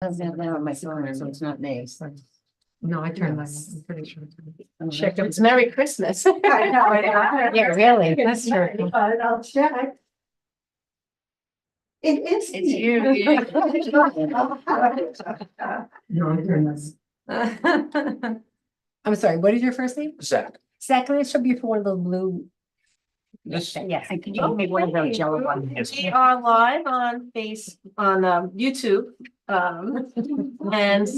Doesn't have that on my phone, so it's not names. No, I turned mine. I'm pretty sure. Check It's Merry Christmas. Yeah, really, that's true. I'll check. It is. It's you. No, I turned mine. I'm sorry, what is your first name? Zach. Second, it should be for one of the blue. This, Yes, I can give me one of those yellow ones. We are live on YouTube, and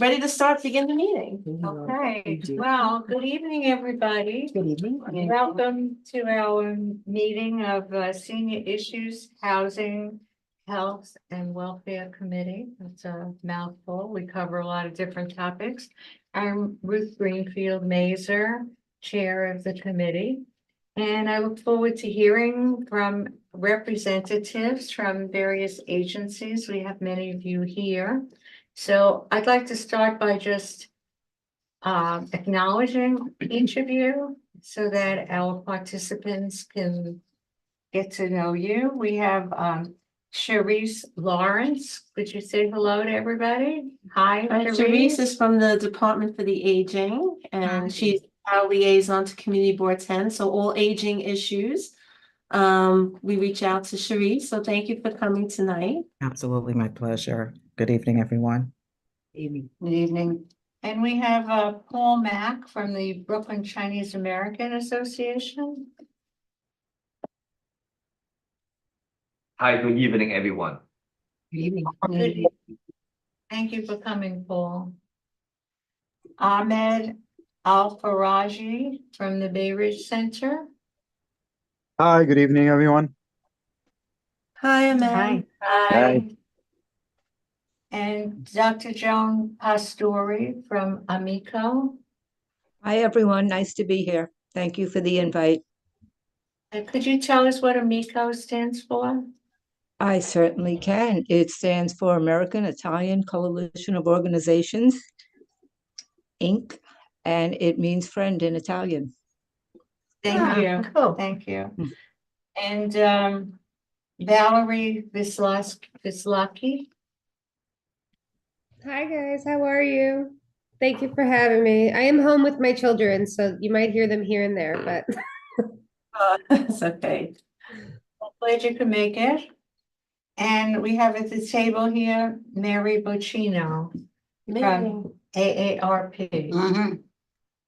ready to begin the meeting. Okay, well, good evening, everybody. Good evening. Welcome to our meeting of Senior Issues, Housing, Health and Welfare Committee. It's a mouthful. We cover a lot of different topics. I'm Ruth Greenfield Mazer, Chair of the committee. And I look forward to hearing from representatives from various agencies. We have many of you here. So I'd like to start by just acknowledging each of you so that our participants can get to know you. We have Charisse Lawrence. Could you say hello to everybody? Hi, Charisse is from the Department for the Aging, and Hi. she's our liaison to Community Board 10. So all aging issues, we reach out to Charisse. So thank you for coming tonight. Absolutely, my pleasure. Good evening, everyone. Evening. Good evening. And we have Paul Mack from the Brooklyn Chinese American Association. Hi, good evening, everyone. Good evening. Good evening. Thank you for coming, Paul. Ahmed Al-Faraji from the Bay Ridge Center. Hi, good evening, everyone. Hi, Amanda. Hi. And Dr. Joan Pastore from Amico. Hi, everyone. Nice to be here. Thank you for the invite. Could you tell us what Amico stands for? I certainly can. It stands for American Italian Coalition of Organizations, Inc., and it means friend in Italian. Thank you. Cool. Thank you. And Valerie Vislaki. Hi guys, how are you? Thank you for having me. I am home with my children, so you might hear them here and there, but It's okay. I'm glad you could make it. And we have at the table here, Mary Bocchino from AARP. Mhm.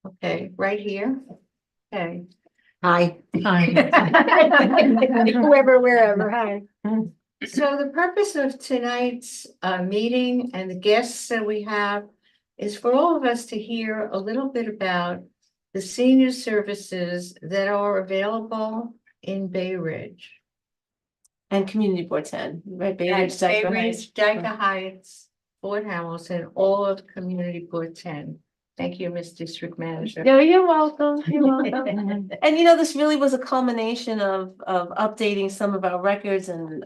Okay, right here. Okay. Hi. Whoever, wherever, hi. So the purpose of tonight's meeting and the guests that we have is for all of us to hear a little bit about the senior services that are available in Bay Ridge. And Community Board 10, right? Bay Bay Ridge, Dyker Heights. Ridge, Dyker Heights, Fort Hamilton, all of Community Board 10. Thank you, Ms. District Manager. No, you're welcome. You're welcome. And you know, this really was a culmination of updating some of our records and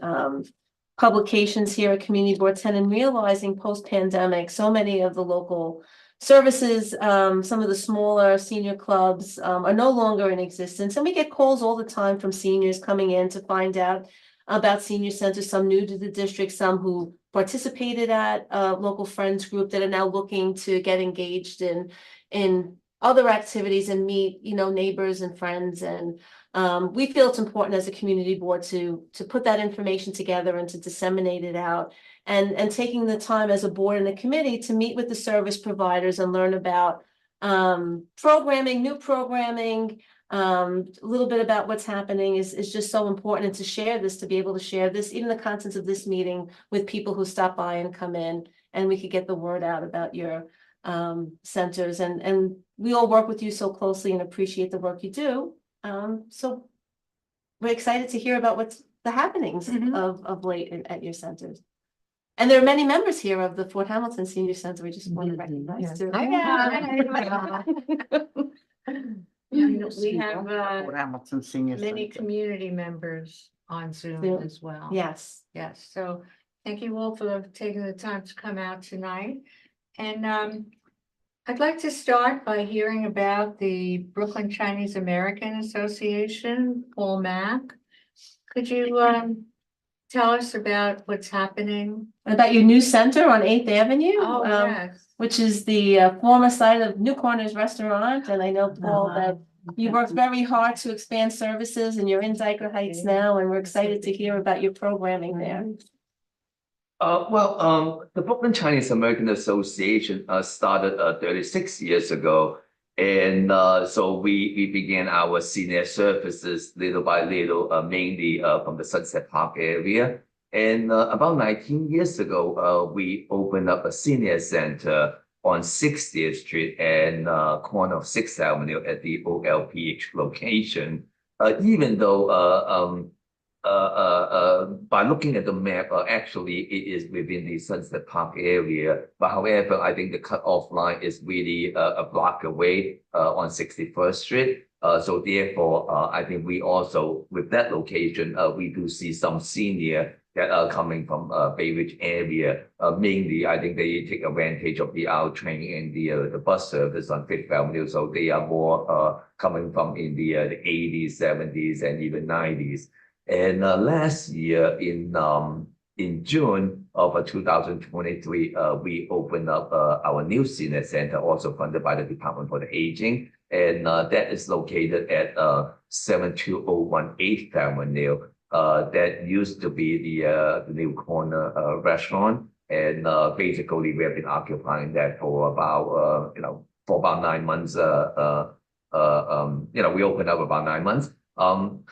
publications here at Community Board 10 and realizing post-pandemic, so many of the local services, some of the smaller senior clubs are no longer in existence. And we get calls all the time from seniors coming in to find out about senior centers, some new to the district, some who participated at a local friends group that are now looking to get engaged in other activities and meet, you know, neighbors and friends. And we feel it's important as a community board to put that information together and to disseminate it out, and taking the time as a board and a committee to meet with the service providers and learn about programming, new programming, a little bit about what's happening is just so important. And to share this, to be able to share this, even the contents of this meeting with people who stop by and come in, and we could get the word out about your centers. And we all work with you so closely and appreciate the work you do. So we're excited to hear about what's the happenings of late at your centers. And there are many members here of the Fort Hamilton Senior Center. We just want to recognize too. We have Fort Hamilton Senior many Center. community members on Zoom Zoom. as well. Yes. Yes, so thank you all for taking the time to come out tonight. And I'd like to start by hearing about the Brooklyn Chinese American Association, Paul Mack. Could you tell us about what's happening? About your new center on 8th Avenue. Oh, yes. Which is the former site of New Corners Restaurant, and I know, Paul, that you worked very hard to expand services, and you're in Dyker Heights now, and we're excited to hear about your programming there. The Brooklyn Chinese American Association started 36 years ago. And so we began our senior services little by little, mainly from the Sunset Park area. And about 19 years ago, we opened up a senior center on 60th Street and corner of 6th Avenue at the OLPH location. Even though by looking at the map, actually it is within the Sunset Park area. But however, I think the cutoff line is really a block away on 61st Street. So therefore, I think we also, with that location, we do see some senior that are coming from Bay Ridge area. Mainly, I think they take advantage of the R train and the bus service on 5th Avenue. So they are more coming from in the 80s, 70s, and even 90s. And last year in June of 2023, we opened up our new senior center, also funded by the Department for the Aging, and that is located at 72018 8th Avenue. That used to be the New Corner restaurant, and basically we have been occupying that for about for about 9 months. We opened up about 9 months.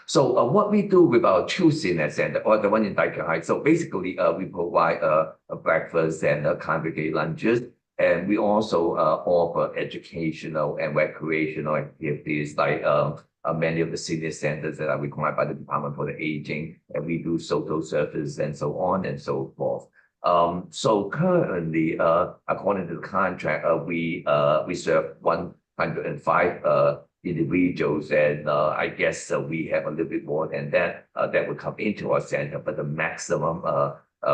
So what we do with our two senior center, or the one in Dyker Heights, so basically we provide a breakfast and congregate lunches, and we also offer educational and recreational activities like many of the senior centers that are required by the Department for the Aging, and we do social service and so on and so forth. So currently, according to the contract, we serve 105 individuals, and I guess we have a little bit more than that that would come into our center, but the maximum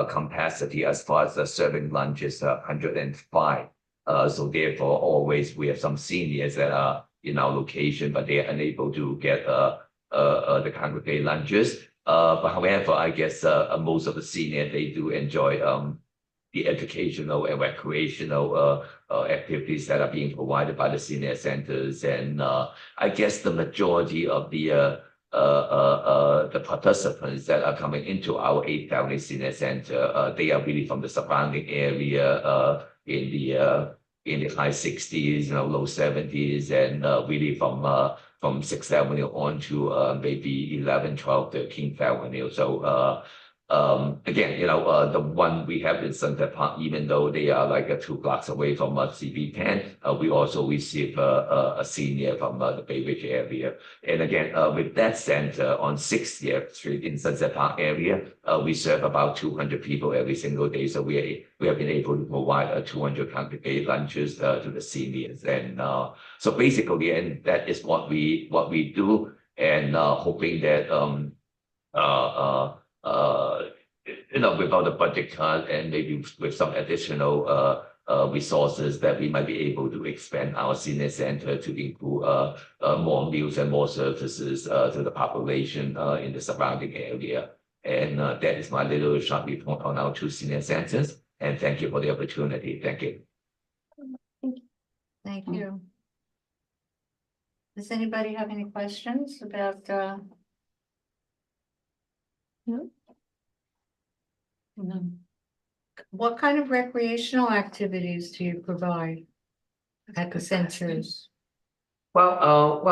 capacity as far as serving lunch is 105. So therefore, always we have some seniors that are in our location, but they are unable to get the congregate lunches. But however, I guess most of the seniors, they do enjoy the educational and recreational activities that are being provided by the senior centers. And I guess the majority of the participants that are coming into our 8th Avenue Senior Center, they are really from the surrounding area in the high 60s, low 70s, and really from 6th Avenue on to maybe 11, 12, 13th Avenue. So again, the one we have in Sunset Park, even though they are like 2 blocks away from CB10, we also receive a senior from the Bay Ridge area. And again, with that center on 60th Street in Sunset Park area, we serve about 200 people every single day. So we have been able to provide 200 congregate lunches to the seniors. And so basically, and that is what we do, and hoping that without a budget cut and maybe with some additional resources, that we might be able to expand our senior center to include more meals and more services to the population in the surrounding area. And that is my little short report on our 2 senior centers. And thank you for the opportunity. Thank you. Thank you. Does anybody have any questions about what kind of recreational activities do you provide at the centers? Well,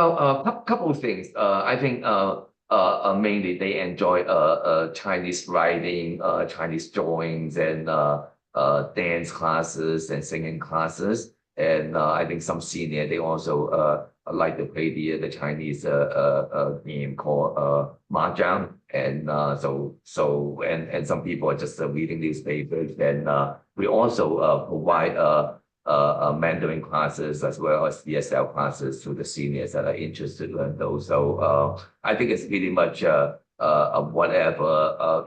couple of things. I think mainly they enjoy Chinese writing, Chinese drawings, and dance classes and singing classes. And I think some senior, they also like to play the Chinese game called mahjong. And and some people are just reading newspapers. And we also provide Mandarin classes as well as ESL classes to the seniors that are interested in those. So I think it's pretty much whatever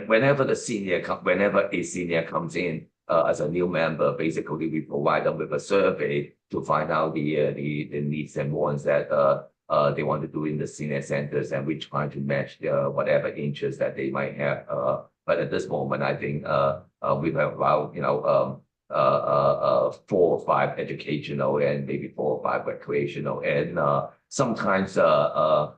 whenever a senior comes in as a new member, basically we provide them with a survey to find out the needs and wants that they want to do in the senior centers, and we try to match whatever interest that they might have. But at this moment, I think we have about 4 or 5 educational and maybe 4 or 5 recreational, and sometimes we are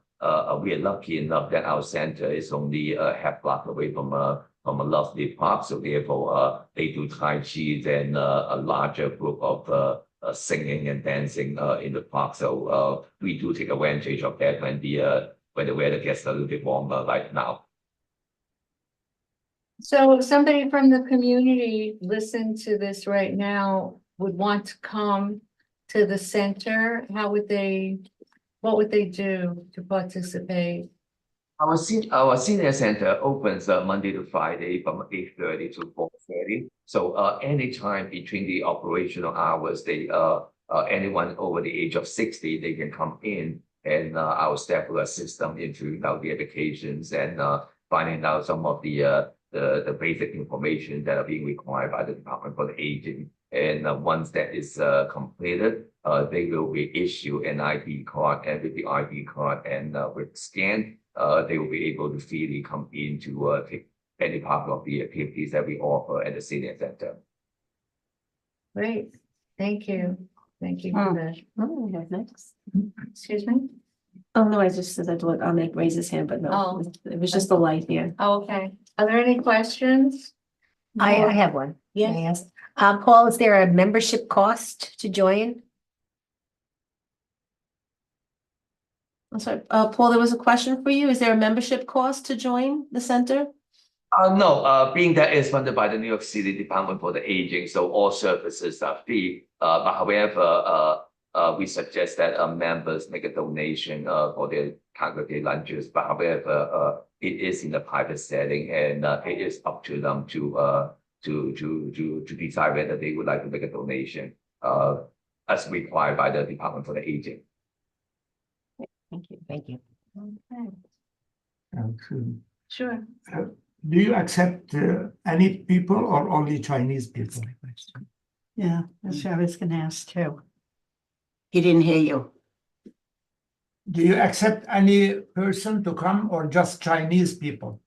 lucky enough that our center is only a half block away from a lovely park, so therefore they do Tai Chi and a larger group of singing and dancing in the park. So we do take advantage of that when the weather gets a little bit warmer like now. So if somebody from the community listening to this right now would want to come to the center, what would they do to participate? Our senior center opens Monday to Friday from 8:30 to 4:30. So anytime between the operational hours, anyone over the age of 60, they can come in, and our staff will assist them in filling out the applications and finding out some of the basic information that are being required by the Department for the Aging. And once that is completed, they will be issued an ID card, and with the ID card and with scan, they will be able to freely come in to take any part of the activities that we offer at the senior center. Great, thank you. Thank you for that. Oh, we have next. Excuse me? Oh, no, I just said I'll make raise his hand, but no, Oh. it was just the light here. Oh, okay. Are there any questions? I have one. Yes. May I ask? Paul, is there a membership cost to join? I'm sorry, Paul, there was a question for you. Is there a membership cost to join the center? No, being that it's funded by the New York City Department for the Aging, so all services are free. But however, we suggest that members make a donation for their congregate lunches. But however, it is in a private setting, and it is up to them to decide whether they would like to make a donation as required by the Department for the Aging. Thank you. Thank you. Okay, sure. Do you accept any people or only Chinese people? Yeah, that's what I was gonna ask too. He didn't hear you. Do you accept any person to come or just Chinese people?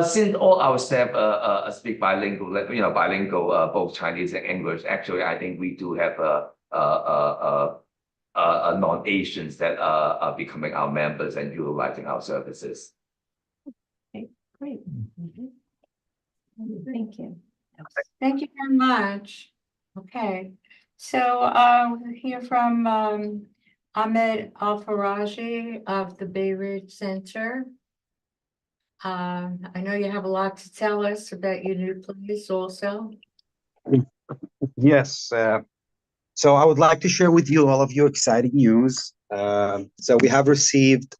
Since all our staff speak bilingual, bilingual, both Chinese and English, actually, I think we do have non-Asians that are becoming our members and utilizing our services. Okay, great. Thank you. Thank you very much. Okay, so we'll hear from Ahmed Al-Faraji of the Bay Ridge Center. I know you have a lot to tell us about your new place also. Yes. So I would like to share with you all of your exciting news. So we have received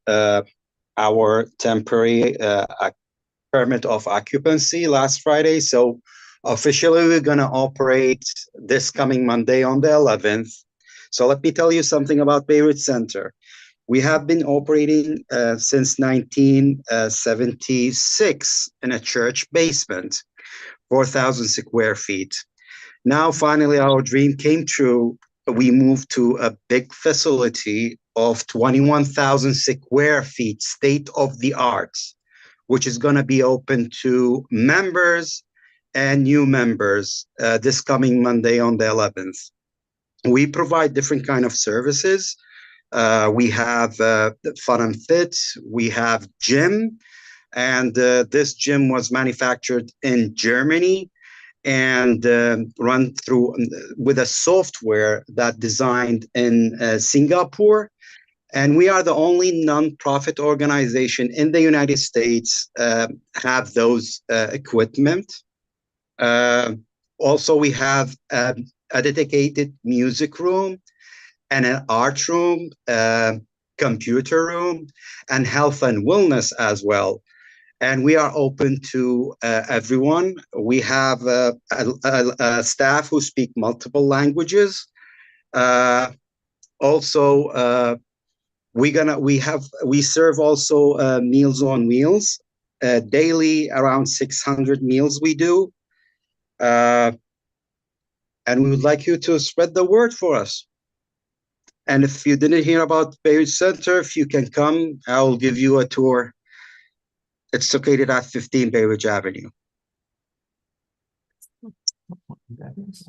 our temporary permit of occupancy last Friday. So officially, we're going to operate this coming Monday on the 11th. So let me tell you something about Bay Ridge Center. We have been operating since 1976 in a church basement, 4,000 square feet. Now, finally, our dream came true. We moved to a big facility of 21,000 square feet, state of the art, which is going to be open to members and new members this coming Monday on the 11th. We provide different kind of services. We have fun and fit. We have gym, and this gym was manufactured in Germany and run through with a software that designed in Singapore. And we are the only nonprofit organization in the United States have those equipment. Also, we have a dedicated music room and an art room, computer room, and health and wellness as well. And we are open to everyone. We have a staff who speak multiple languages. Also, we serve also Meals on Wheels. Daily, around 600 meals we do. And we would like you to spread the word for us. And if you didn't hear about Bay Ridge Center, if you can come, I'll give you a tour. It's located at 15 Bay Ridge Avenue.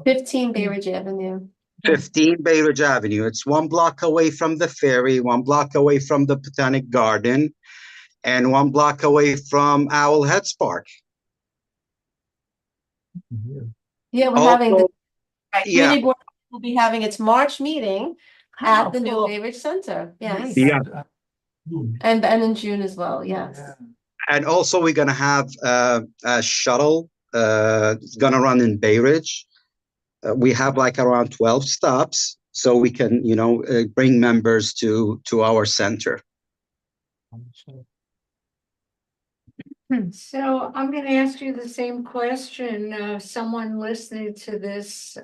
15 Bay Ridge Avenue. 15 Bay Ridge Avenue. It's 1 block away from the ferry, 1 block away from the Botanic Garden, and 1 block away from Owl Heads Park. Yeah, we're having, the Also, right, yeah, community board will be having its March meeting at Oh, the new cool. Bay Ridge Center. Yes. Nice. yeah. And in June as well, yes. And also we're gonna have a shuttle. It's gonna run in Bay Ridge. We have like around 12 stops, so we can, bring members to our center. So I'm going to ask you the same question. Someone listening to this,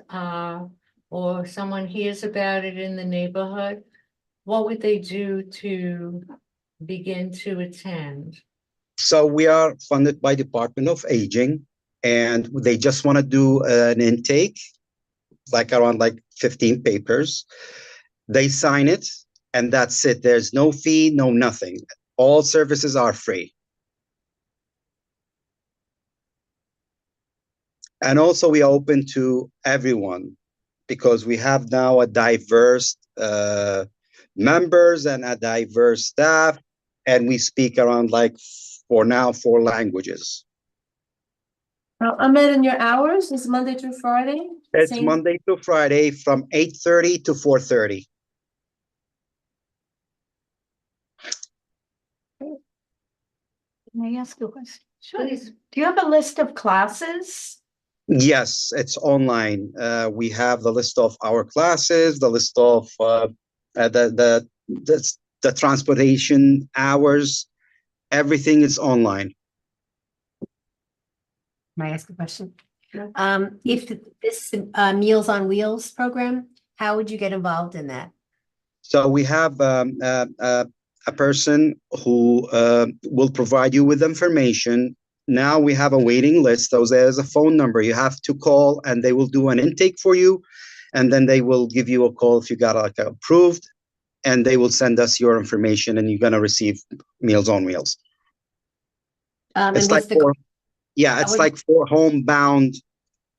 or someone hears about it in the neighborhood, what would they do to begin to attend? So we are funded by Department of Aging, and they just want to do an intake, like around 15 papers. They sign it, and that's it. There's no fee, no nothing. All services are free. And also we are open to everyone because we have now a diverse members and a diverse staff, and we speak around for now 4 languages. Ahmed, in your hours is Monday through Friday? It's Same- Monday to Friday from 8:30 to 4:30. Can I ask you a question? Please. Do you have a list of classes? Yes, it's online. We have the list of our classes, the list of the transportation hours. Everything is online. May I ask a question? Sure. If this Meals on Wheels program, how would you get involved in that? So we have a person who will provide you with information. Now we have a waiting list. So there's a phone number you have to call, and they will do an intake for you, and then they will give you a call if you got approved, and they will send us your information, and you're gonna receive Meals on Wheels. And It's what's it's like for homebound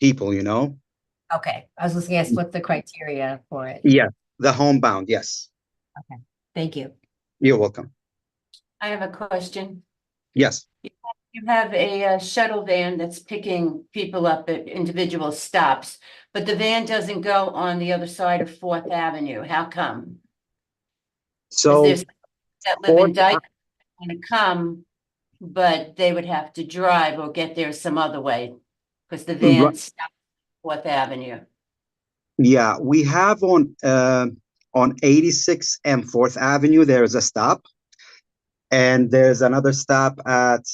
people, Okay, I was just gonna ask what's the criteria for it? Yeah, the homebound, yes. Thank you. You're welcome. I have a question. Yes. You have a shuttle van that's picking people up at individual stops, but the van doesn't go on the other side of 4th Avenue. How come? So There's that live in Fourth- Dayton want to come, but they would have to drive or get there some other way because the van Right. stops 4th Avenue. Yeah, we have on 86 and 4th Avenue, there's a stop. And there's another stop at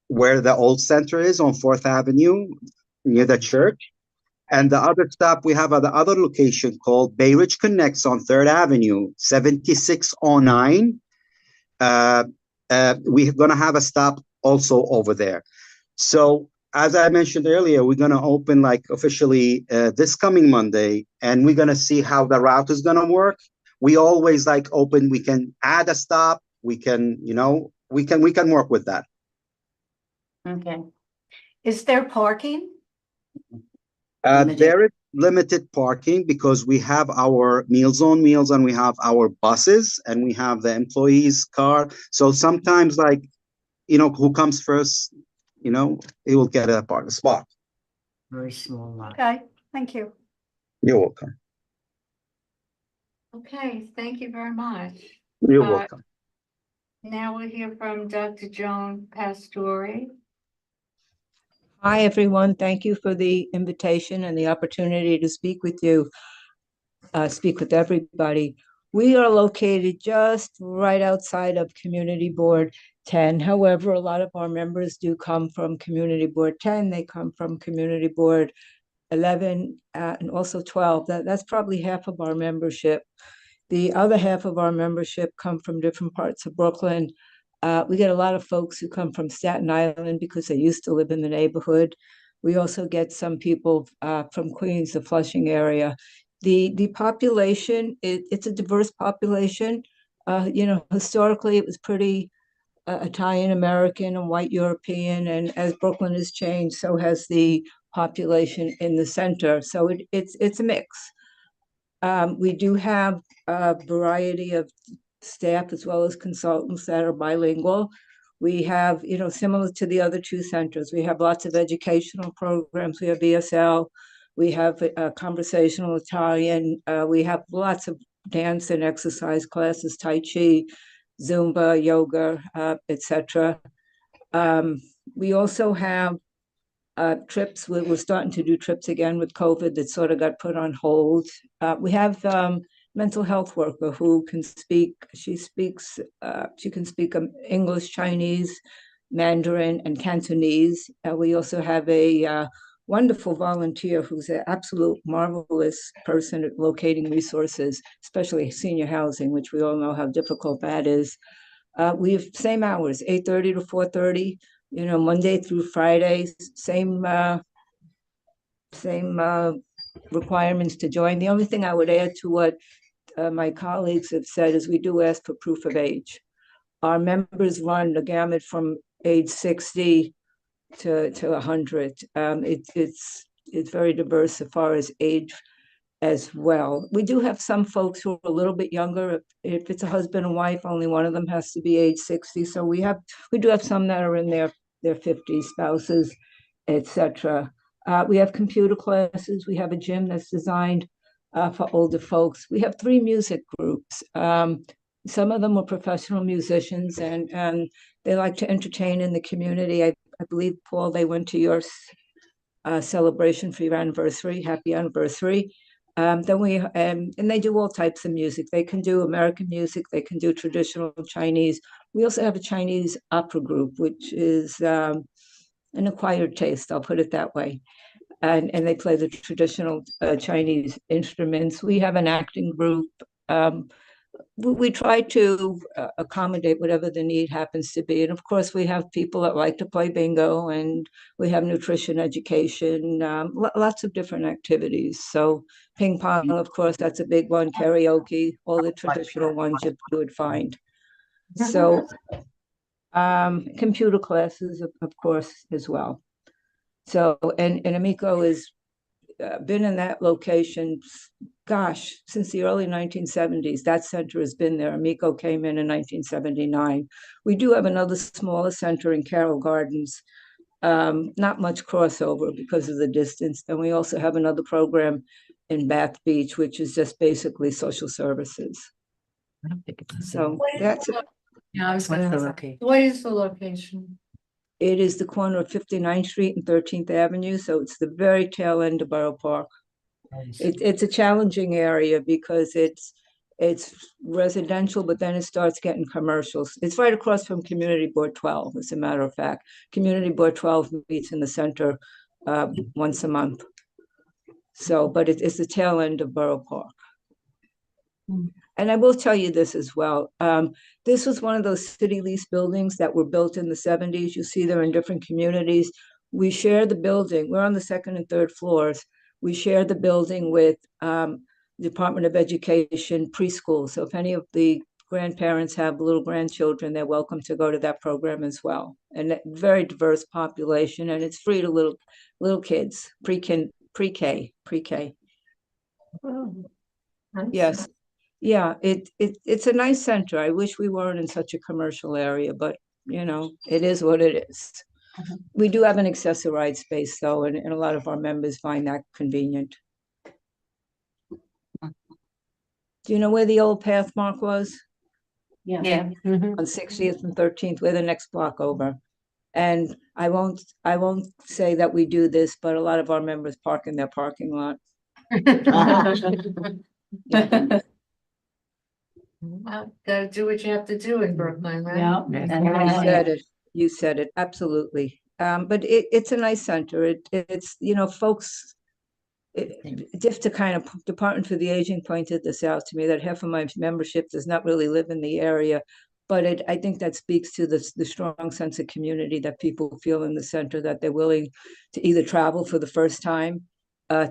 where the old center is on 4th Avenue near the church. And the other stop, we have at the other location called Bay Ridge Connects on 3rd Avenue, 7609. We're going to have a stop also over there. So as I mentioned earlier, we're going to open officially this coming Monday, and we're going to see how the route is going to work. We always open, we can add a stop. We can, we can work with that. Okay. Is there parking? There is limited parking because we have our Meals on Wheels and we have our buses and we have the employees' car. So sometimes who comes first, he will get a parking spot. Very small lot. Okay, thank you. You're welcome. Okay, thank you very much. You're Uh, welcome. Now we'll hear from Dr. Joan Pastore. Hi, everyone. Thank you for the invitation and the opportunity to speak with you, speak with everybody. We are located just right outside of Community Board 10. However, a lot of our members do come from Community Board 10. They come from Community Board 11 and also 12. That's probably half of our membership. The other half of our membership come from different parts of Brooklyn. We get a lot of folks who come from Staten Island because they used to live in the neighborhood. We also get some people from Queens, the Flushing area. The population, it's a diverse population. Historically, it was pretty Italian American and white European, and as Brooklyn has changed, so has the population in the center. So it's a mix. We do have a variety of staff as well as consultants that are bilingual. We have, similar to the other two centers, we have lots of educational programs. We have ESL, we have conversational Italian, we have lots of dance and exercise classes, Tai Chi, Zumba, yoga, etc. We also have trips. We're starting to do trips again with COVID that sort of got put on hold. We have mental health worker who can speak. She can speak English, Chinese, Mandarin, and Cantonese. We also have a wonderful volunteer who's an absolute marvelous person at locating resources, especially senior housing, which we all know how difficult that is. We have same hours, 8:30 to 4:30. Monday through Friday, same requirements to join. The only thing I would add to what my colleagues have said is we do ask for proof of age. Our members run the gamut from age 60 to 100. It's very diverse as far as age as well. We do have some folks who are a little bit younger. If it's a husband and wife, only one of them has to be age 60. So we do have some that are in their 50s, spouses, etc. We have computer classes. We have a gym that's designed for older folks. We have 3 music groups. Some of them are professional musicians, and they like to entertain in the community. I believe, Paul, they went to your celebration for your anniversary. Happy anniversary. And they do all types of music. They can do American music. They can do traditional Chinese. We also have a Chinese opera group, which is an acquired taste, I'll put it that way. And they play the traditional Chinese instruments. We have an acting group. We try to accommodate whatever the need happens to be. And of course, we have people that like to play bingo, and we have nutrition education, lots of different activities. So ping pong, of course, that's a big one, karaoke, all the traditional ones you would find. So computer classes, of course, as well. So, and Amico has been in that location, gosh, since the early 1970s. That center has been there. Amico came in 1979. We do have another smaller center in Carroll Gardens. Not much crossover because of the distance. And we also have another program in Bath Beach, which is just basically social services. So that's it. Yeah, I was What is the location? It is the corner of 59th Street and 13th Avenue, so it's the very tail end of Borough Park. It's a challenging area because it's residential, but then it starts getting commercials. It's right across from Community Board 12, as a matter of fact. Community Board 12 meets in the center once a month. So, but it's the tail end of Borough Park. And I will tell you this as well. This was one of those city lease buildings that were built in the 70s. You see, they're in different communities. We share the building. We're on the 2nd and 3rd floors. We share the building with Department of Education preschool. So if any of the grandparents have little grandchildren, they're welcome to go to that program as well. And a very diverse population, and it's free to little kids, pre-K. Oh, nice. Yes. Yeah, it's a nice center. I wish we weren't in such a commercial area, but it is what it is. We do have an accessorized space though, and a lot of our members find that convenient. Do you know where the old path mark was? Yeah. On 60th and 13th, we're the next block over. And I won't say that we do this, but a lot of our members park in their parking lot. Yeah. Well, gotta do what you have to do in Brooklyn, right? Yeah. You said it, absolutely. But it's a nice center. It's folks, just to kind of, Department for the Aging pointed this out to me, that half of my membership does not really live in the area. But I think that speaks to the strong sense of community that people feel in the center, that they're willing to either travel for the first time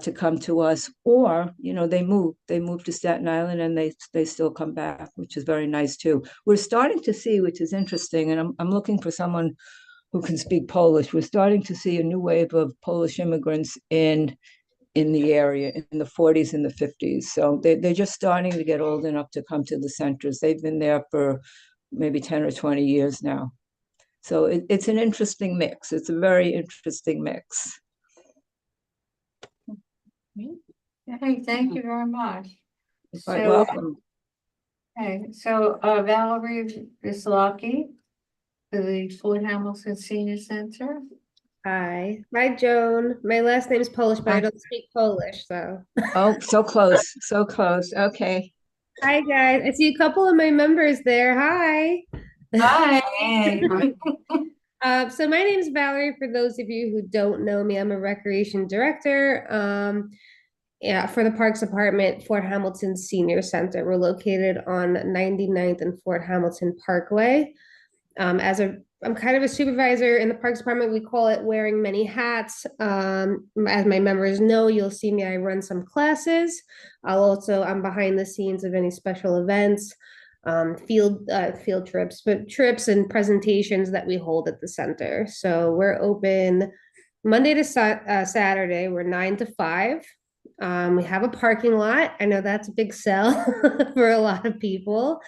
to come to us, or, they move to Staten Island and they still come back, which is very nice too. We're starting to see, which is interesting, and I'm looking for someone who can speak Polish. We're starting to see a new wave of Polish immigrants in the area in the 40s and the 50s. So they're just starting to get old enough to come to the centers. They've been there for maybe 10 or 20 years now. So it's an interesting mix. It's a very interesting mix. Hey, thank you very much. Quite So, welcome. okay, so Valerie Vislaki for the Fort Hamilton Senior Center. Hi, Joan. My last name's Polish, but I don't speak Polish, so. Oh, so close, so close. Okay. Hi, guys. I see a couple of my members there. Hi. Hi. So my name is Valerie. For those of you who don't know me, I'm a recreation director. For the Parks Department, Fort Hamilton Senior Center. We're located on 99th and Fort Hamilton Parkway. I'm kind of a supervisor in the Parks Department. We call it wearing many hats. As my members know, you'll see me, I run some classes. I'm behind the scenes of any special events, field trips and presentations that we hold at the center. So we're open Monday to Saturday. We're 9 to 5. We have a parking lot. I know that's a big sell for a lot of people.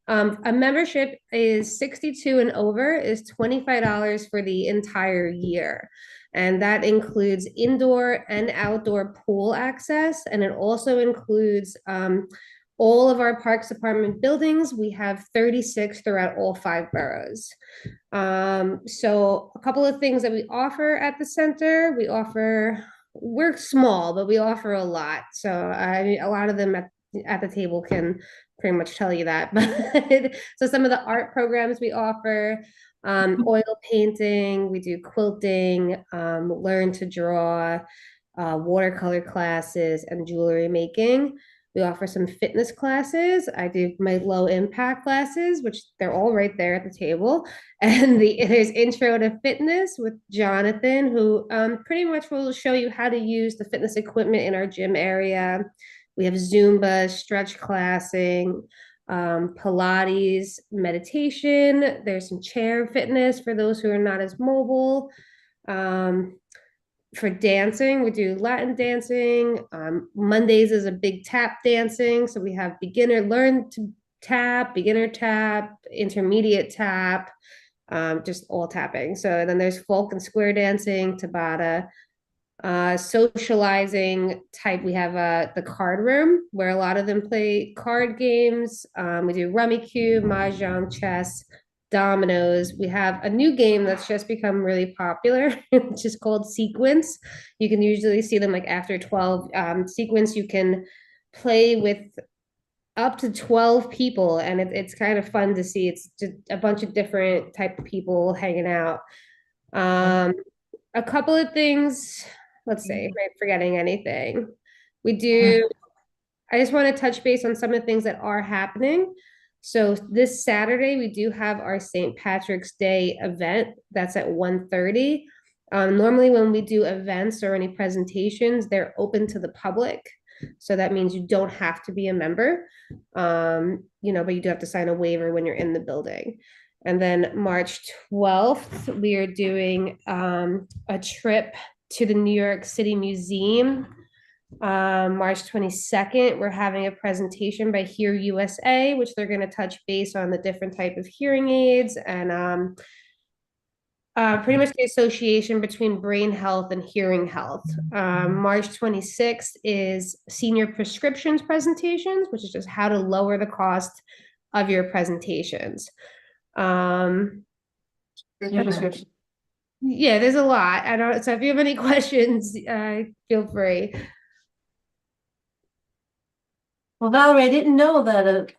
A membership is 62 and over is $25 for the entire year. And that includes indoor and outdoor pool access. And it also includes all of our Parks Department buildings. We have 36 throughout all 5 boroughs. So a couple of things that we offer at the center. We're small, but we offer a lot. So a lot of them at the table can pretty much tell you that. But so some of the art programs we offer, oil painting, we do quilting, learn to draw, watercolor classes, and jewelry making. We offer some fitness classes. I do my low impact classes, which they're all right there at the table. And there's intro to fitness with Jonathan, who pretty much will show you how to use the fitness equipment in our gym area. We have Zumba, stretch classing, Pilates, meditation. There's some chair fitness for those who are not as mobile. For dancing, we do Latin dancing. Mondays is a big tap dancing. So we have beginner learn to tap, beginner tap, intermediate tap, just all tapping. So then there's folk and square dancing, Tabata. Socializing type, we have the card room where a lot of them play card games. We do rummy cube, mahjong, chess, dominoes. We have a new game that's just become really popular, which is called Sequence. You can usually see them like after 12. Sequence, you can play with up to 12 people, and it's kind of fun to see. It's just a bunch of different type of people hanging out. A couple of things. Let's see if I'm forgetting anything. I just want to touch base on some of the things that are happening. So this Saturday, we do have our St. Patrick's Day event. That's at 1:30. Normally when we do events or any presentations, they're open to the public. So that means you don't have to be a member, but you do have to sign a waiver when you're in the building. And then March 12th, we are doing a trip to the New York City Museum. March 22nd, we're having a presentation by Hear USA, which they're going to touch base on the different type of hearing aids and pretty much the association between brain health and hearing health. March 26th is senior prescriptions presentations, which is just how to lower the cost of your presentations. Prescription. Yeah, there's a lot. So if you have any questions, feel free. Well, Valerie, I didn't know that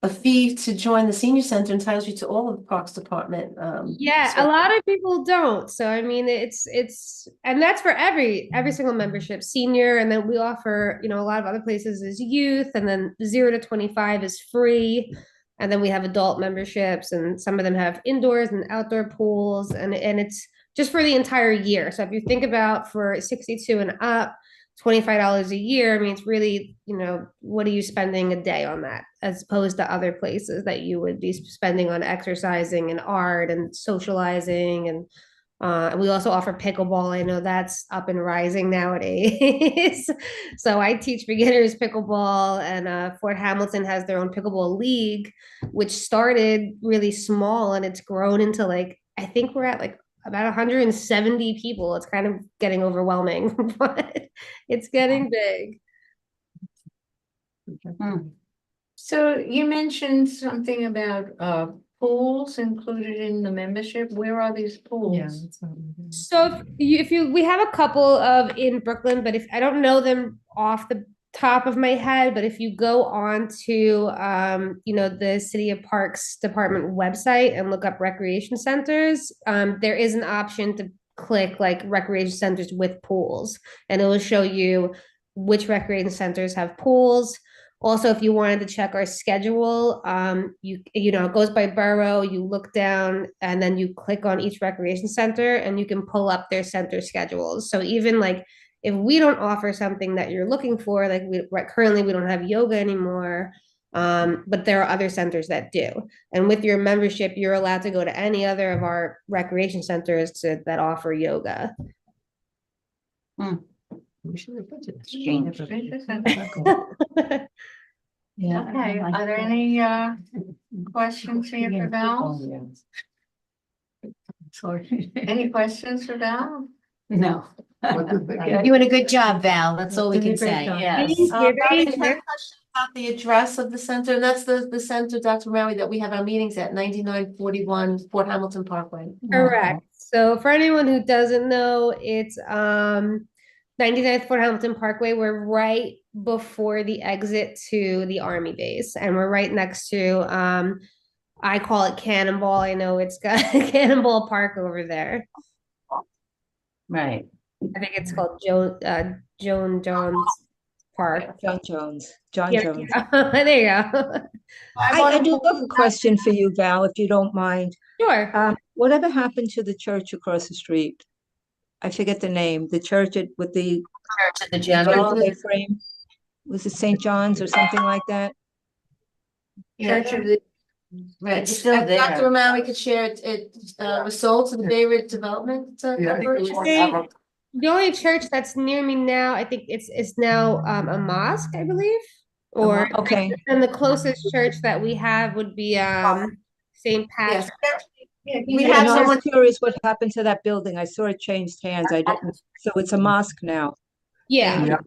a fee to join the senior center entitles you to all of the Parks Department. Yeah, a lot of people don't. So I mean, it's and that's for every single membership, senior, and then we offer, a lot of other places is youth, and then 0 to 25 is free. And then we have adult memberships, and some of them have indoors and outdoor pools, and it's just for the entire year. So if you think about for 62 and up, $25 a year, I mean, it's really, what are you spending a day on that as opposed to other places that you would be spending on exercising and art and socializing. And we also offer pickleball. I know that's up and rising nowadays. So I teach beginners pickleball, and Fort Hamilton has their own pickleball league, which started really small and it's grown into I think we're at about 170 people. It's kind of getting overwhelming, but it's getting big. So you mentioned something about pools included in the membership. Where are these pools? So we have a couple of in Brooklyn, but if I don't know them off the top of my head, but if you go on to the City of Parks Department website and look up recreation centers, there is an option to click recreation centers with pools, and it will show you which recreation centers have pools. Also, if you wanted to check our schedule, it goes by borough, you look down and then you click on each recreation center and you can pull up their center schedules. So even if we don't offer something that you're looking for, currently we don't have yoga anymore, but there are other centers that do. And with your membership, you're allowed to go to any other of our recreation centers that offer yoga. We should have put it. Yeah. Okay, I like are there that. any questions here for Val? Sorry. Any questions for Val? No. What did they- Yeah. Doing a good job, Val. That's all we Doing a can great say. job. Yes. Thank you. Barry, I Thank have a you. question about the address of the center, and that's the center, Dr. Mary, that we have our meetings at 9941 Fort Hamilton Parkway. Correct. So for anyone who doesn't know, it's 99th Fort Hamilton Parkway. We're right before the exit to the Army base, and we're right next to I call it Cannonball. I know it's got Cannonball Park over there. Right. I think it's called Joan Jones Park. John Jones, John Yeah, Jones. yeah. There you go. I do have a question for you, Val, if you don't mind. Sure. Whatever happened to the church across the street? I forget the name, the church with the Church of the General. breakaway frame. Was it St. John's or something like that? Church of the, right, it's still Dr. there. Romali could share it was sold to the Bay Ridge Development. Yeah, I think it was They- Hamilton. The only church that's near me now, I think it's now a mosque, I believe. Or Okay, and the closest church that we have would be St. Patrick. Yes. We We yeah, have no, I was someone, curious what happened to that building. I saw it changed hands. I didn't, so it's a mosque now. Yeah. Yeah.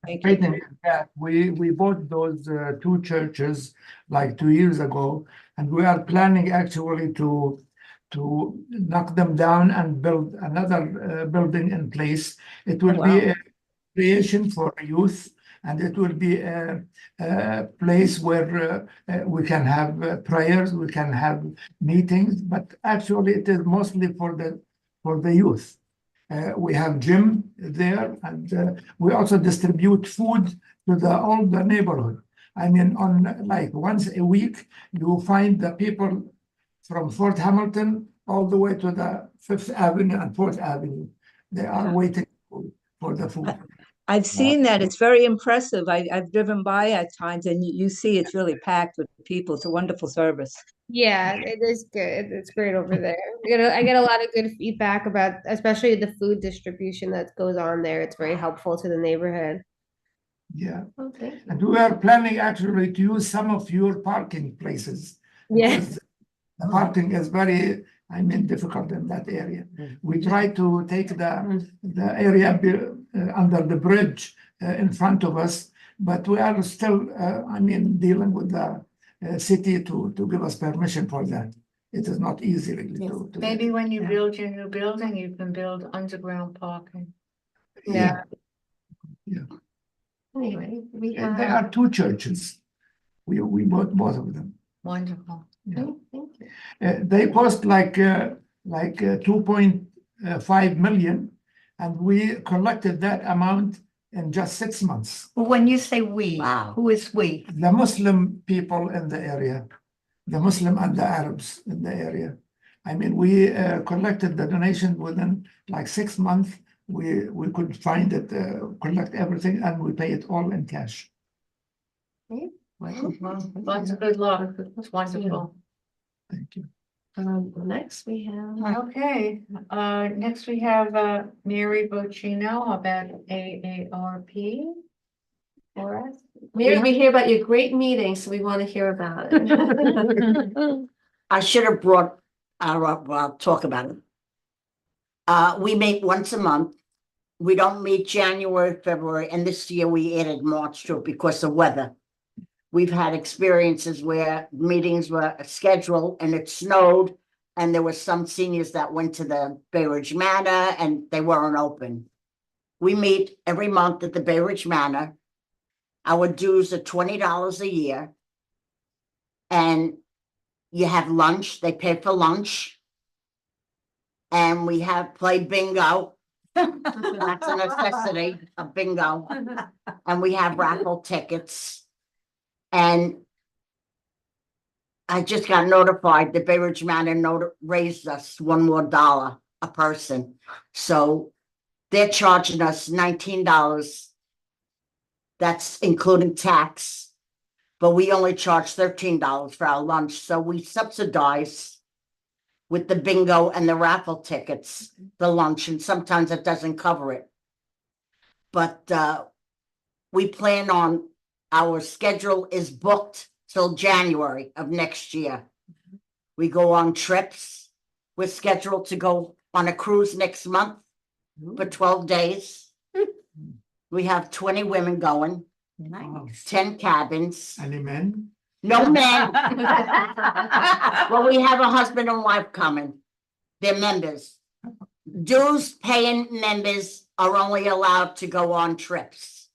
Thank you. Waiting, yeah, we bought those two churches like 2 years ago, and we are planning actually to knock them down and build another building in place. It will be a creation for youth, and it will be a place where we can have prayers, we can have meetings, but actually it is mostly for the youth. We have gym there, and we also distribute food to all the neighborhood. I mean, on once a week, you find the people from Fort Hamilton all the way to the 5th Avenue and 4th Avenue. They are waiting for the food. I've seen that. It's very impressive. I've driven by at times and you see it's really packed with people. It's a wonderful service. Yeah, it is good. It's great over there. I get a lot of good feedback about, especially the food distribution that goes on there. It's very helpful to the neighborhood. Yeah, okay. and we are planning actually to use some of your parking places. Yeah. Because the parking is very, difficult in that area. We try to take the area under the bridge in front of us, but we are still, dealing with the city to give us permission for that. It is not easy really to. Maybe when you build your new building, you can build underground parking. Yeah. Anyway, we There have. are two churches. We bought both of them. Wonderful. Yeah. Thank you. They cost like 2.5 million, and we collected that amount in just 6 months. When you say we, Wow. who is we? The Muslim people in the area, the Muslim and the Arabs in the area, I mean, we collected the donation within like 6 months. We could find it, collect everything, and we pay it all in cash. Lots of good luck. It's wonderful. Thank you. Next we have. Okay, next we have Mary Bocino about AARP. For us. Mary, we hear about your great meeting, so we want to hear about it. I should have brought our talk about it. We meet once a month. We don't meet January, February, and this year we added March to it because of weather. We've had experiences where meetings were scheduled and it snowed, and there were some seniors that went to the Bay Ridge Manor and they weren't open. We meet every month at the Bay Ridge Manor. Our dues are $20 a year. And you have lunch, they pay for lunch. And we have played bingo. That's a necessity, a bingo. And we have raffle tickets. And I just got notified, the Bay Ridge Manor raised us $1 more a person. So they're charging us $19. That's including tax. But we only charge $13 for our lunch. So we subsidize with the bingo and the raffle tickets, the lunch, and sometimes it doesn't cover it. But we plan on, our schedule is booked till January of next year. We go on trips. We're scheduled to go on a cruise next month for 12 days. We have 20 women going, Nice. 10 cabins. Any men? No men. Well, we have a husband and wife coming. They're members. Dues paying members are only allowed to go on trips.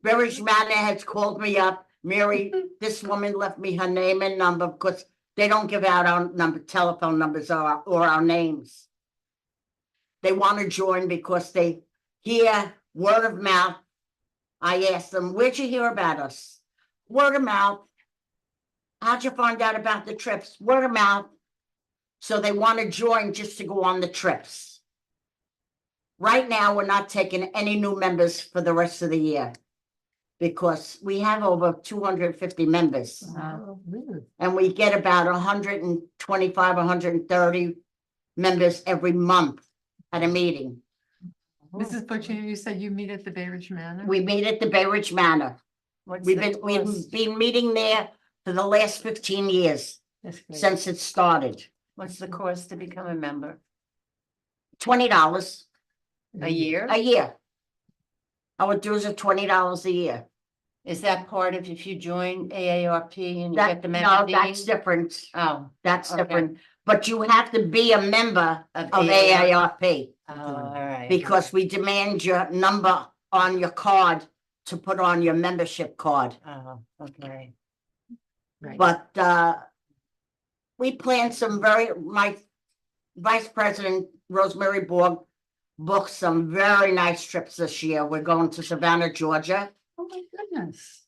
Berridge Manor has called me up. Mary, this woman left me her name and number because they don't give out our telephone numbers or our names. They want to join because they hear word of mouth. I asked them, where'd you hear about us? Word of mouth. How'd you find out about the trips? Word of mouth. So they want to join just to go on the trips. Right now, we're not taking any new members for the rest of the year because we have over 250 members. And we get about 125, 130 members every month at a meeting. Mrs. Bocino, you said you meet at the Bay Ridge Manor? We meet at the Bay Ridge Manor. We've been meeting there for the last 15 years since it started. What's the cost to become a member? $20 A year? a year. Our dues are $20 a year. Is that part of if you join AARP and you get the No, member? that's different. Oh, That's Okay. different. But you have to be a member of of AARP all right. because we demand your number on your card to put on your membership card. Oh, okay. But we planned my Vice President Rosemary Borg booked some very nice trips this year. We're going to Savannah, Georgia. Oh, my goodness.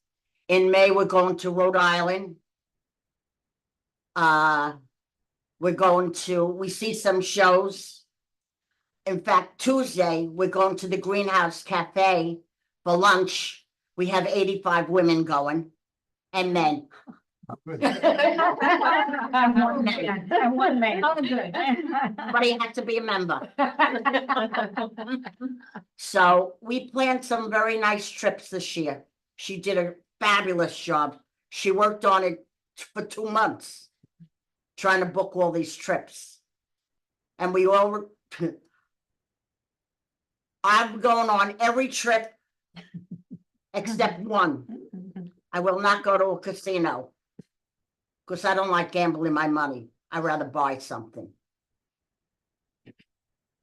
In May, we're going to Rhode Island. We see some shows. In fact, Tuesday, we're going to the Greenhouse Cafe for lunch. We have 85 women going and men. I'm one man. I'm one man. But he had to be a member. So we planned some very nice trips this year. She did a fabulous job. She worked on it for 2 months, trying to book all these trips. And we all, I'm going on every trip except one. I will not go to a casino because I don't like gambling my money. I'd rather buy something.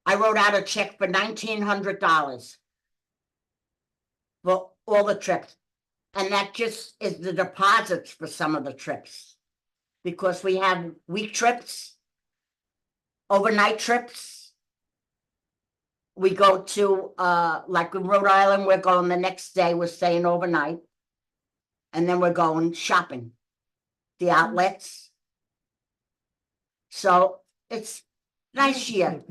I wrote out a check for $1,900 for all the trips. And that just is the deposits for some of the trips. Because we have week trips, overnight trips. We go to, like in Rhode Island, we're going the next day, we're staying overnight. And then we're going shopping. The outlets. So it's nice year,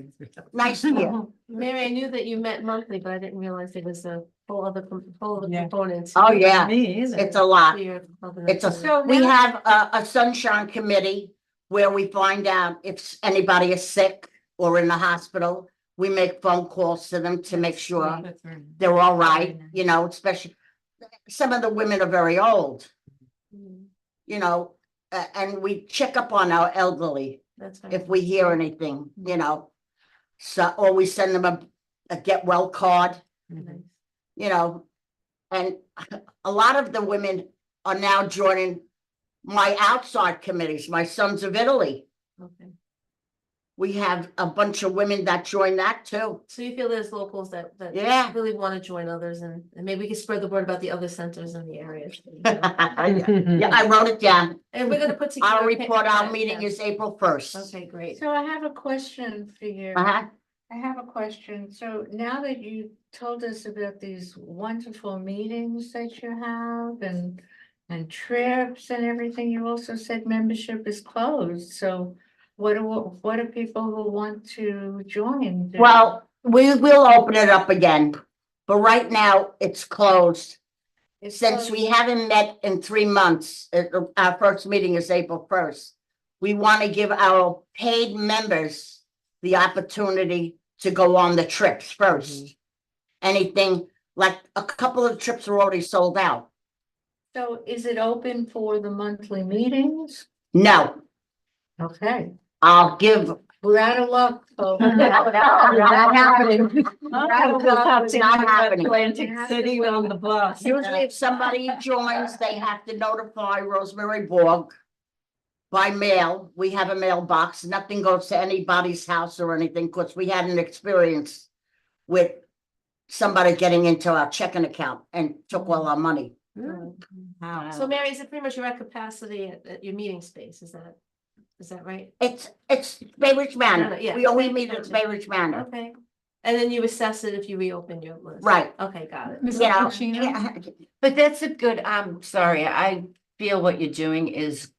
nice year. Mary, I knew that you met monthly, but I didn't realize there was a whole other components. Oh, yeah, Me either. it's a lot. to your It's a, So we now- have a sunshine committee where we find out if anybody is sick or in the hospital. We make phone calls to them to make sure they're all right, you know, especially some of the women are very old, Mm, you know, and we check up on our elderly That's right. if we hear anything, you know. So, or we send them a get well card, Nice. you know, and a lot of the women are now joining my outside committees, my Sons of Italy. Okay. We have a bunch of women that join that too. So you feel there's locals that Yeah. really want to join others, and maybe we can spread the word about the other centers in the area. Yeah, I wrote it down. And we're gonna put together. Our report, our meeting Yeah. is April 1st. Okay, great. So I have a question for you. Uh-huh. I have a question. So now that you told us about these wonderful meetings that you have and trips and everything, you also said membership is closed. So what do people who want to join do? Well, we will open it up again, but right now it's closed. It's Since we closed. haven't met in 3 months, our first meeting is April 1st. We want to give our paid members the opportunity to go on the trips first. Anything, like a couple of trips are already sold out. So is it open for the monthly meetings? No, Okay, I'll give. we're out of luck, folks. Not happening. Not happening. Atlantic City on the bus. Usually if somebody joins, they have to notify Rosemary Borg by mail. We have a mailbox. Nothing goes to anybody's house or anything, because we had an experience with somebody getting into our checking account and took all our money. So Mary, is it pretty much your capacity at your meeting space? Is that right? It's Bay Ridge Manor. Yeah. We only meet at Bay Ridge Manor. Okay. And then you assess it if you reopen your list. Right. Okay, got it. Mrs. You know, Pacino? yeah, But that's a good, I'm sorry, I feel what you're doing is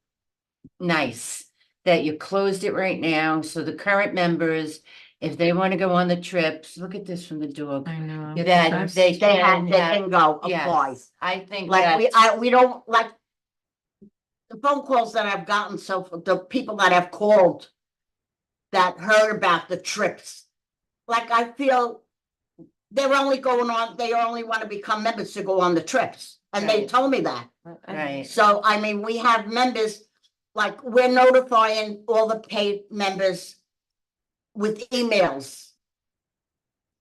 nice. That you closed it right now, so the current members, if they want to go on the trips, look at this from the dog. I know. That they they can can, go apply. yes, I think Like that. we don't like the phone calls that I've gotten, so the people that have called that heard about the trips. Like I feel they're only going on, they only want to become members to go on the trips. And they Right. told me that. Right. So I mean, we have members, like we're notifying all the paid members with emails.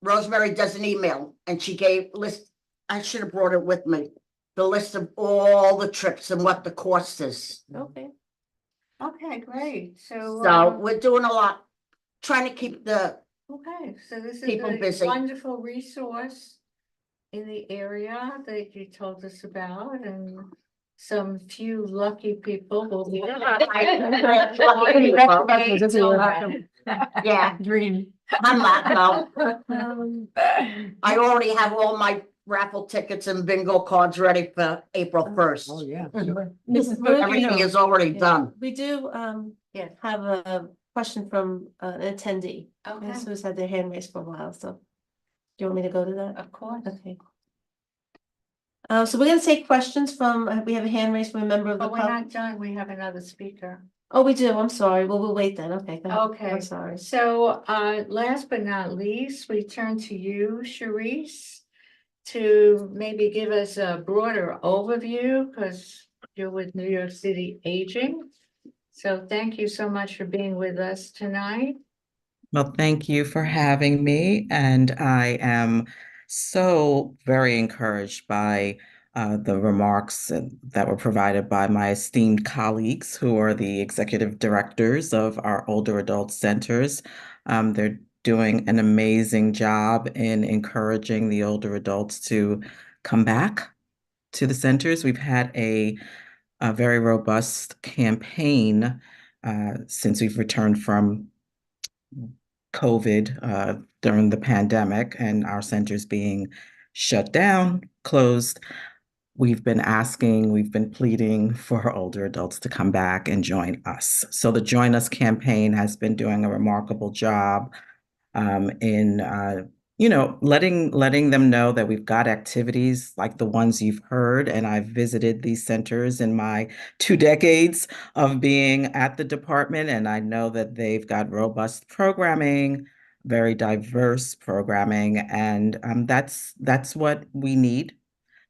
Rosemary does an email and she gave list, I should have brought it with me. The list of all the trips and what the cost is. Okay. Okay, great. So we're doing a lot, trying to keep the, Okay, so this is People a busy. wonderful resource in the area that you told us about, and some few lucky people will be. yeah, Dream. I'm not, no. Um, I already have all my raffle tickets and bingo cards ready for April 1st. yeah. Mrs. Burke, Everything is already done. we do Yeah. have a question from an attendee. Okay, Who's had their hand raised for a while, so. Do you want me to go to that? of course. Okay. So we're gonna take questions from, we have a hand raised from a member of the But we're public. not done. We have another speaker. Oh, we do, I'm sorry, well, we'll wait then, okay. go ahead. Okay. I'm sorry. So, last but not least, we turn to you, Sharice, to maybe give us a broader overview, because you're with New York City Aging. So thank you so much for being with us tonight. Well, thank you for having me, and I am so very encouraged by the remarks that were provided by my esteemed colleagues who are the executive directors of our older adult centers. They're doing an amazing job in encouraging the older adults to come back to the centers. We've had a very robust campaign since we've returned from COVID during the pandemic and our centers being shut down, closed. we've been asking, we've been pleading for older adults to come back and join us. So the Join Us campaign has been doing a remarkable job in letting them know that we've got activities like the ones you've heard. And I've visited these centers in my 2 decades of being at the department, and I know that they've got robust programming, very diverse programming, and that's what we need.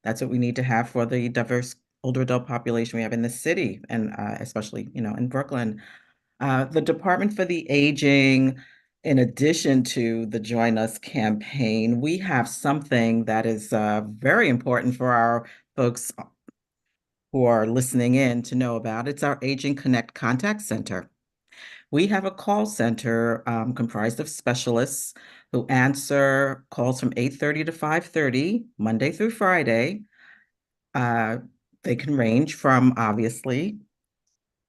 That's what we need to have for the diverse older adult population we have in the city, and especially in Brooklyn. The Department for the Aging, in addition to the Join Us campaign, we have something that is very important for our folks who are listening in to know about. It's our Aging Connect Contact Center. We have a call center comprised of specialists who answer calls from 8:30 to 5:30, Monday through Friday. They can range from, obviously,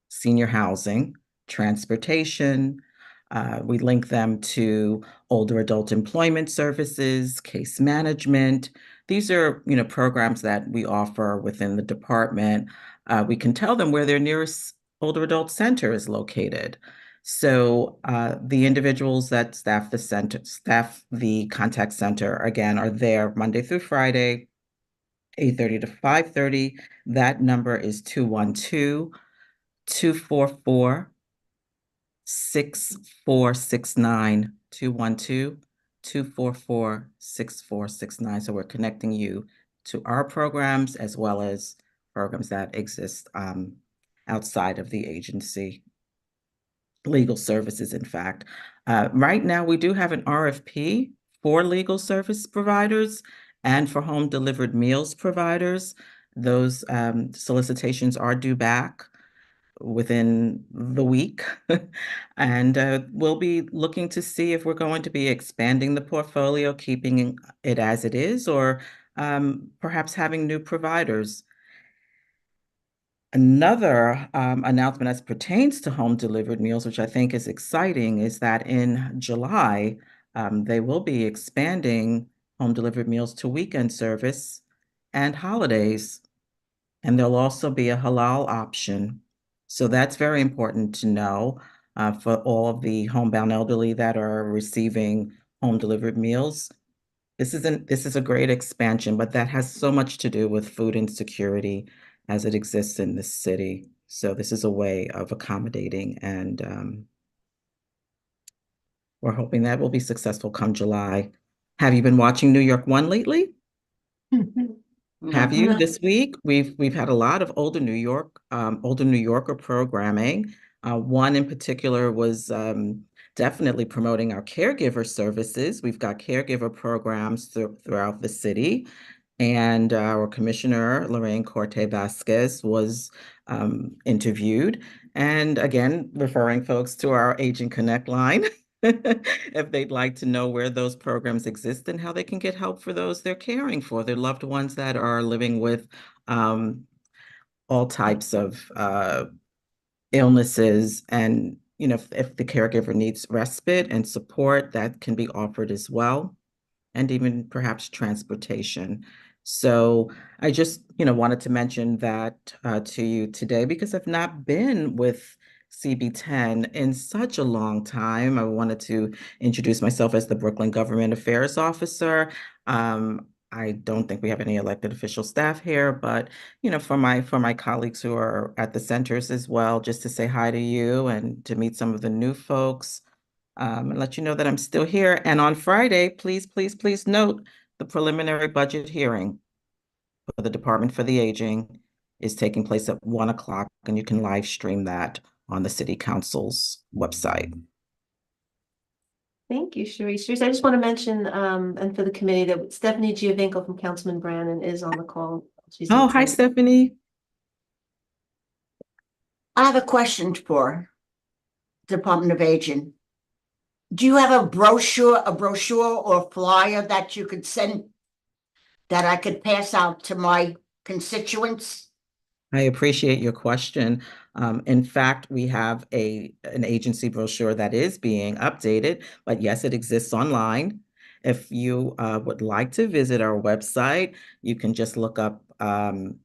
senior housing, transportation. We link them to older adult employment services, case management. These are, programs that we offer within the department. We can tell them where their nearest older adult center is located. So the individuals that staff the contact center, again, are there Monday through Friday, 8:30 to 5:30. That number is 212-244-6469, 212-244-6469. So we're connecting you to our programs as well as programs that exist outside of the agency. Legal services, in fact. Right now, we do have an RFP for legal service providers and for home delivered meals providers. Those solicitations are due back within the week. And we'll be looking to see if we're going to be expanding the portfolio, keeping it as it is, or perhaps having new providers. Another announcement as pertains to home delivered meals, which I think is exciting, is that in July, they will be expanding home delivered meals to weekend service and holidays. And there'll also be a halal option. So that's very important to know for all of the homebound elderly that are receiving home delivered meals. This is a great expansion, but that has so much to do with food insecurity as it exists in this city. So this is a way of accommodating, and we're hoping that will be successful come July. Have you been watching New York One lately? Have you? No. This week, we've had a lot of older New Yorker programming. One in particular was definitely promoting our caregiver services. We've got caregiver programs throughout the city. And our commissioner, Lorraine Corte Vasquez, was interviewed. And again, referring folks to our Aging Connect line if they'd like to know where those programs exist and how they can get help for those they're caring for, their loved ones that are living with all types of illnesses. And, if the caregiver needs respite and support, that can be offered as well, and even perhaps transportation. So I just, wanted to mention that to you today because I've not been with CB10 in such a long time. I wanted to introduce myself as the Brooklyn Government Affairs Officer. I don't think we have any elected official staff here, but for my colleagues who are at the centers as well, just to say hi to you and to meet some of the new folks. And let you know that I'm still here. And on Friday, please, please, please note the preliminary budget hearing for the Department for the Aging is taking place at 1 o'clock, and you can live stream that on the City Council's website. Thank you, Sharice. Sharice, I just want to mention, and for the committee, that Stephanie Giovinco from Councilman Brannan is on the call. She's Oh, hi, Stephanie. I have a question for Department of Aging. Do you have a brochure or flyer that you could send that I could pass out to my constituents? I appreciate your question. In fact, we have an agency brochure that is being updated, but yes, it exists online. If you would like to visit our website, you can just look up I'm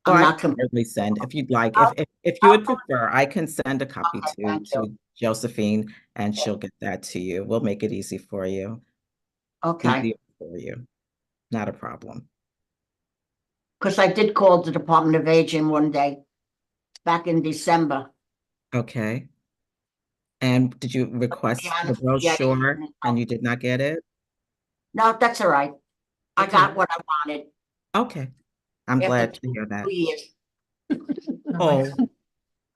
I not can com- certainly send if you'd like. I'll- If you would prefer, I can send a copy Okay, thank you. to Josephine, and she'll get that to you. We'll make it easy for you. Okay, Easier for you. Not a problem. because I did call the Department of Aging one day back in December. Okay. And did you request the honest with you, I didn't brochure even and know. you did not get it? No, that's all right. I Okay. got what I wanted. Okay. I'm After glad to hear that. 2 years. Oh,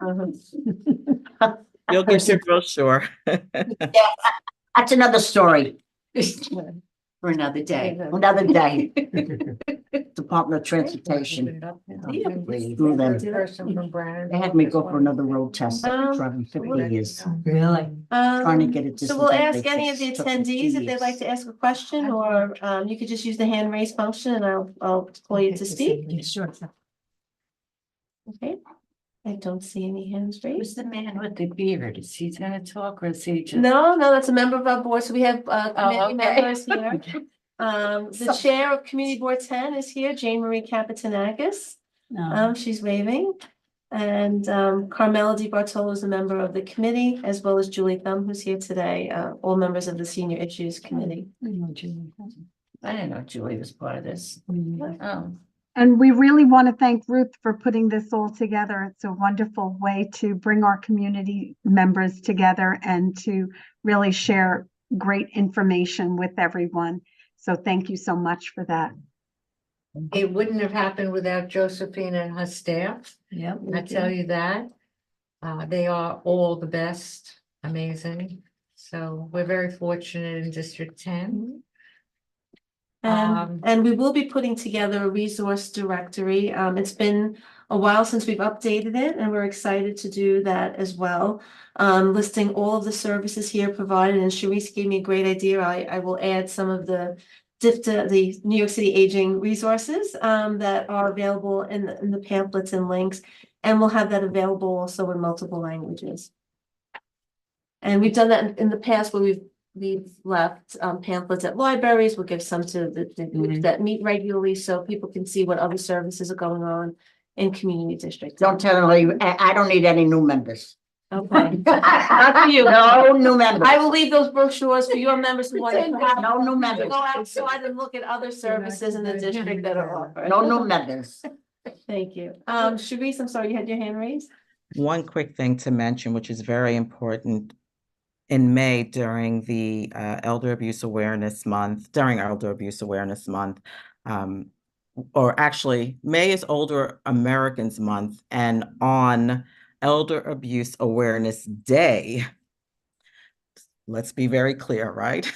Uh-huh. you'll get your brochure. That's another story. For another day. Another day. Department of Transportation. Through them. They had me go for another road test. Driving 50 years. Really? Trying to get it. So we'll ask any of the attendees if they'd like to ask a question, or you could just use the hand raise function and I'll call you to speak. Sure. Okay. I don't see any hands Who's raised. the man with the beard? Is he gonna talk or is he just? No, that's a member of our board. So we have committee okay. members here. The chair of Community Board 10 is here, Jane Marie Kapitanakis. No. She's waving. And Carmela Di Bartolo is a member of the committee, as well as Julie Thumb, who's here today, all members of the Senior Issues Committee. I didn't know Julie was part of this. Oh, And we really want to thank Ruth for putting this all together. It's a wonderful way to bring our community members together and to really share great information with everyone. So thank you so much for that. It wouldn't have happened without Josephine and her staff. Yep. I tell you that. They are all the best, amazing. So we're very fortunate in District 10. And we will be putting together a resource directory. It's been a while since we've updated it, and we're excited to do that as well. Listing all of the services here provided, and Sharice gave me a great idea. I will add some of the the New York City Aging resources that are available in the pamphlets and links, and we'll have that available also in multiple languages. And we've done that in the past where we've left pamphlets at libraries. We'll give some to the groups that meet regularly so people can see what other services are going on in community districts. Don't tell them, I don't need any new members. Okay. Not for you. No new members. I will leave those brochures for your members who want to No new members. go outside and look at other services in the district that are offered. No new members. Thank you. Sharice, I'm sorry, you had your hand raised? One quick thing to mention, which is very important. In May, during the Elder Abuse Awareness Month, or actually, May is Older Americans Month, and on Elder Abuse Awareness Day, let's be very clear, right?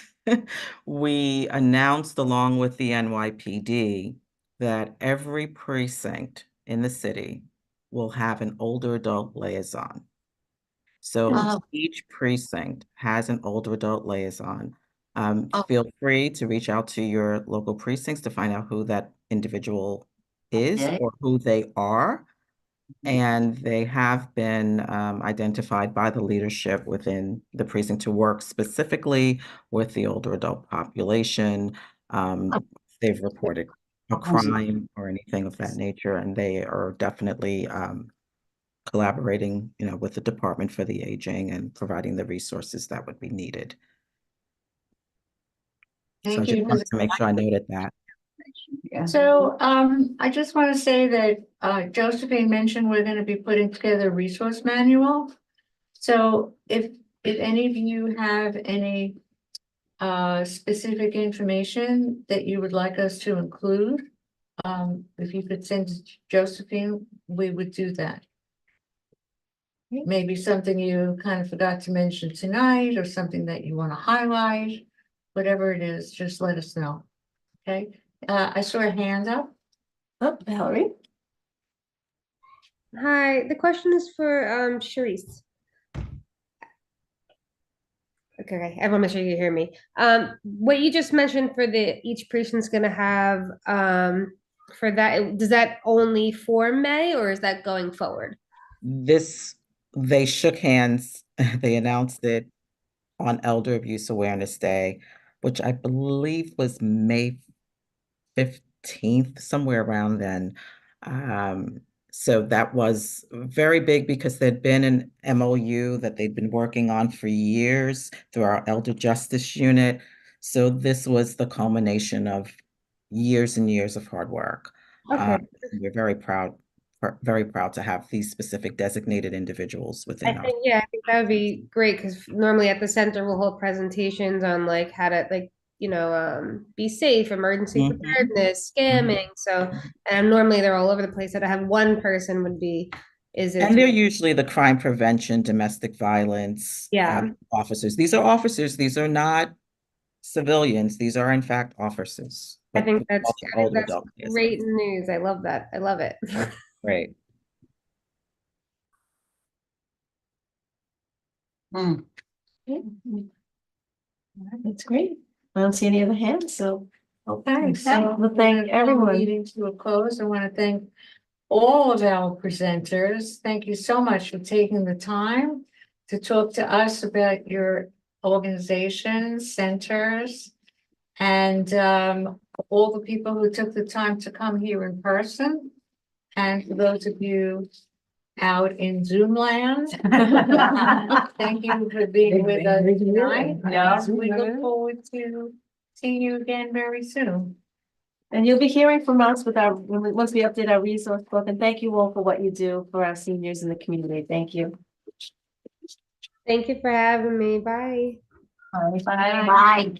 We announced along with the NYPD that every precinct in the city will have an older adult liaison. So each precinct has an older adult liaison. Feel free to reach out to your local precincts to find out who that individual is or who they are. And they have been identified by the leadership within the precinct to work specifically with the older adult population. They've reported a crime or anything of that nature, and they are definitely collaborating, with the Department for the Aging and providing the resources that would be needed. So I just wanted to make sure I noted that. So I just want to say that Josephine mentioned we're going to be putting together a resource manual. So if any of you have any specific information that you would like us to include, if you could send it to Josephine, we would do that. Maybe something you kind of forgot to mention tonight or something that you want to highlight, whatever it is, just let us know. Okay, I saw a hand up. Oh, Valerie. Hi, the question is for Sharice. Okay, I want to make sure you hear me. What you just mentioned for each precinct's gonna have for that, does that only for May or is that going forward? They shook hands, they announced it on Elder Abuse Awareness Day. which I believe was May 15th, somewhere around then. So that was very big because there'd been an MOU that they'd been working on for years through our Elder Justice Unit. So this was the culmination of years and years of hard work. Okay. We're very proud to have these specific designated individuals within our. Yeah, I think that would be great because normally at the center we'll hold presentations on like how to be safe, emergency Mhm. preparedness, scamming. So, and normally they're all over the place. So to have one person would be, And they're usually the crime prevention, domestic violence officers. These are officers. These are not civilians. These are in fact officers. I But think that's older adults, yes. great news. I love that. I love it. Great. That's great. I don't see any other hands, so. Okay, so So, well, thank everyone. Meeting to a close. I want to thank all of our presenters. Thank you so much for taking the time to talk to us about your organizations, centers, and all the people who took the time to come here in person. And for those of you out in Zoom land, thank you for being with us tonight. Yeah. We look forward to seeing you again very soon. And you'll be hearing from us once we update our resource book. And thank you all for what you do for our seniors in the community. Thank you. Thank you for having me. Bye. Bye. Bye.